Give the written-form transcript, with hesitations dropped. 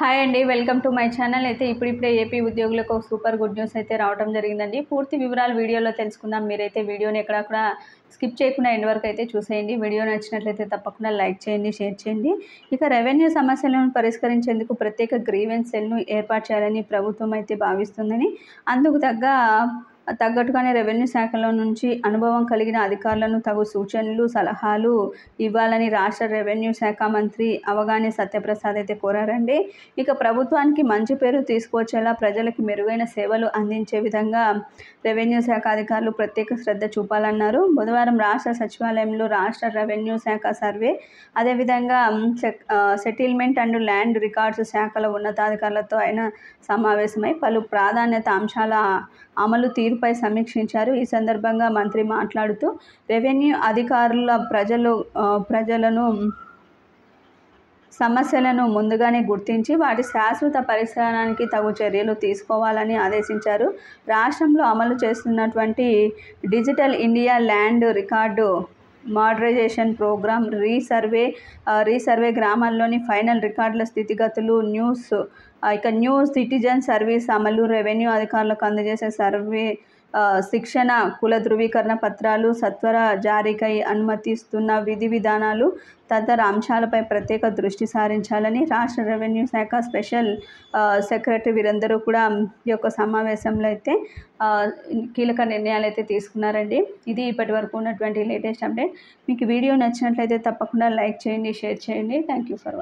Hi అండి, welcome to my channel. అయితే ఇప్పుడిప్పుడే ఏపీ ఉద్యోగులకు ఒక సూపర్ గుడ్ న్యూస్ అయితే రావడం జరిగిందండి. పూర్తి వివరాలు వీడియోలో తెలుసుకుందాం. మీరైతే వీడియోని ఎక్కడ కూడా స్కిప్ చేయకుండా ఎండ్ వరకు అయితే చూసేయండి. వీడియో నచ్చినట్లయితే తప్పకుండా లైక్ చేయండి, షేర్ చేయండి. ఇక రెవెన్యూ సమస్యలను పరిష్కరించేందుకు ప్రత్యేక గ్రీవెన్స్ సెల్ను ఏర్పాటు చేయాలని ప్రభుత్వం అయితే భావిస్తుందని, అందుకు తగ్గట్టుగానే రెవెన్యూ శాఖలో నుంచి అనుభవం కలిగిన అధికారులను తగు సూచనలు, సలహాలు ఇవ్వాలని రాష్ట్ర రెవెన్యూ శాఖ మంత్రి అవగానే సత్యప్రసాద్ అయితే కోరారండి. ఇక ప్రభుత్వానికి మంచి పేరు తీసుకువచ్చేలా, ప్రజలకు మెరుగైన సేవలు అందించే విధంగా రెవెన్యూ శాఖ అధికారులు ప్రత్యేక శ్రద్ధ చూపాలన్నారు. బుధవారం రాష్ట్ర సచివాలయంలో రాష్ట్ర రెవెన్యూ శాఖ సర్వే, అదేవిధంగా సెటిల్మెంట్ అండ్ ల్యాండ్ రికార్డ్స్ శాఖల ఉన్నతాధికారులతో ఆయన సమావేశమై పలు ప్రాధాన్యత అంశాల అమలు తీరుపై సమీక్షించారు. ఈ సందర్భంగా మంత్రి మాట్లాడుతూ, రెవెన్యూ అధికారుల ప్రజలను సమస్యలను ముందుగానే గుర్తించి వాటి శాశ్వత పరిష్కారానికి తగు చర్యలు తీసుకోవాలని ఆదేశించారు. రాష్ట్రంలో అమలు చేస్తున్నటువంటి digital India land record modernisation programme, resurvey, గ్రామాల్లోని ఫైనల్ రికార్డుల స్థితిగతులు, న్యూ సిటిజన్ సర్వీస్ అమలు, రెవెన్యూ అధికారులకు అందజేసే సర్వే శిక్షణ, కుల ధృవీకరణ పత్రాలు సత్వర జారీకై అనుమతిస్తున్న విధి విధానాలు తదితర అంశాలపై ప్రత్యేక దృష్టి సారించాలని రాష్ట్ర రెవెన్యూ శాఖ స్పెషల్ సెక్రటరీ వీరందరూ కూడా ఈ యొక్క సమావేశంలో అయితే కీలక నిర్ణయాలు అయితే తీసుకున్నారండి. ఇది ఇప్పటి వరకు ఉన్నటువంటి లేటెస్ట్ అప్డేట్. మీకు వీడియో నచ్చినట్లయితే తప్పకుండా లైక్ చేయండి, షేర్ చేయండి. Thank you for watching.